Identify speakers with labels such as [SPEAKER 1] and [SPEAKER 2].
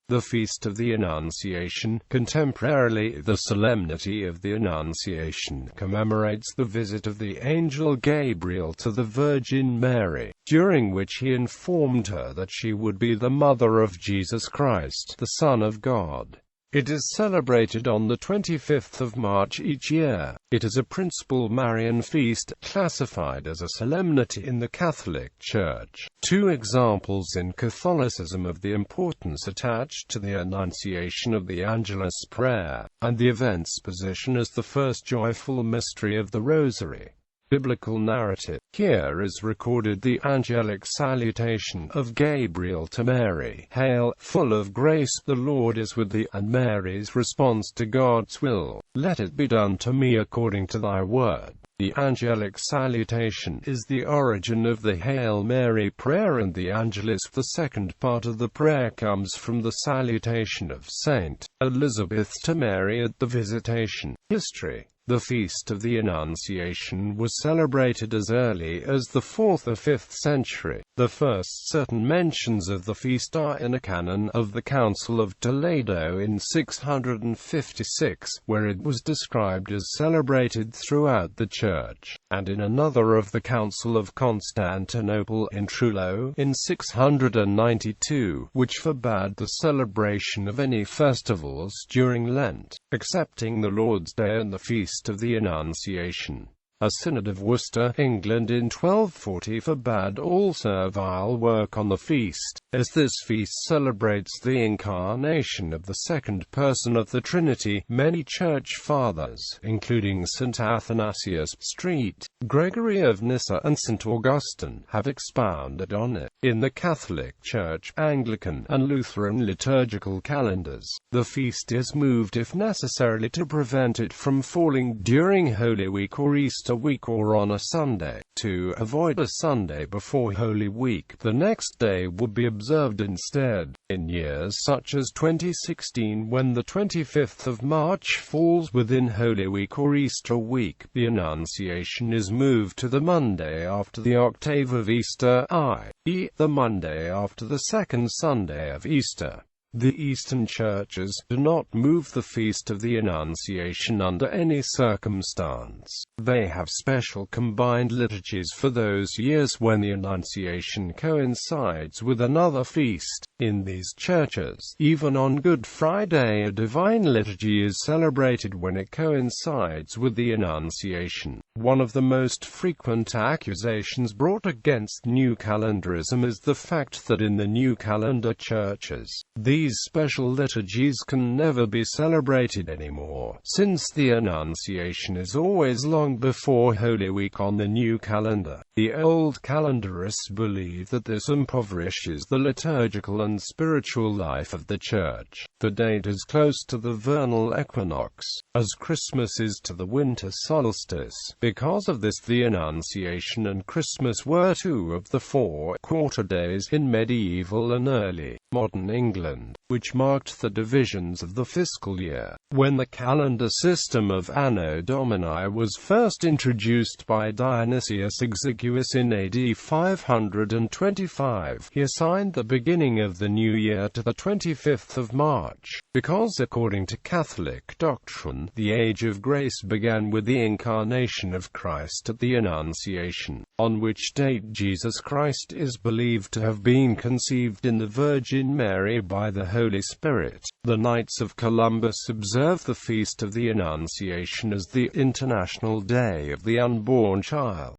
[SPEAKER 1] The Feast of the Annunciation, contemporarily the Solemnity of the Annunciation, commemorates the visit of the angel Gabriel to the Virgin Mary, during which he informed her that she would be the mother of Jesus Christ, the Son of God. It is celebrated on the 25th of March each year. It is a principal Marian feast, classified as a solemnity in the Catholic Church. Two examples in Catholicism of the importance attached to the Annunciation of the Angelus prayer, and the event's position as the first joyful mystery of the Rosary. Biblical narrative. Here is recorded the angelic salutation of Gabriel to Mary. Hail, full of grace, the Lord is with thee, and Mary's response to God's will. Let it be done to me according to thy word. The angelic salutation is the origin of the Hail Mary prayer and the Angelus. The second part of the prayer comes from the salutation of Saint Elizabeth to Mary at the Visitation. History. The Feast of the Annunciation was celebrated as early as the 4th or 5th century. The first certain mentions of the feast are in a canon of the Council of Toledo in 656, where it was described as celebrated throughout the Church, and in another of the Council of Constantinople in Trullo in 692, which forbade the celebration of any festivals during Lent, excepting the Lord's Day and the Feast of the Annunciation. A Synod of Worcester, England in 1240 forbade all servile work on the feast, as this feast celebrates the incarnation of the second person of the Trinity. Many Church Fathers, including St. Athanasius, St. Gregory of Nyssa, and St. Augustine, have expounded on it. In the Catholic Church, Anglican, and Lutheran liturgical calendars, the feast is moved if necessary to prevent it from falling during Holy Week or Easter week or on a Sunday. To avoid a Sunday before Holy Week, the next day would be observed instead. In years such as 2016, when the 25th of March falls within Holy Week or Easter week, the Annunciation is moved to the Monday after the octave of Easter, i.e., the Monday after the second Sunday of Easter. The Eastern Churches do not move the Feast of the Annunciation under any circumstance. They have special combined liturgies for those years when the Annunciation coincides with another feast. In these churches, even on Good Friday, a divine liturgy is celebrated when it coincides with the Annunciation. One of the most frequent accusations brought against New Calendarism is the fact that in the New Calendar churches, these special liturgies can never be celebrated anymore, since the Annunciation is always long before Holy Week on the new calendar. The old calendarists believe that this impoverishes the liturgical and spiritual life of the Church. The date is close to the vernal equinox, as Christmas is to the winter solstice. Because of this, the Annunciation and Christmas were two of the 4 quarter days in medieval and early modern England, which marked the divisions of the fiscal year. When the calendar system of Anno Domini was first introduced by Dionysius Exiguus in AD 525, he assigned the beginning of the new year to the 25th of March, because according to Catholic doctrine, the age of grace began with the incarnation of Christ at the Annunciation, on which date Jesus Christ is believed to have been conceived in the Virgin Mary by the Holy Spirit. The Knights of Columbus observe the Feast of the Annunciation as the International Day of the Unborn Child.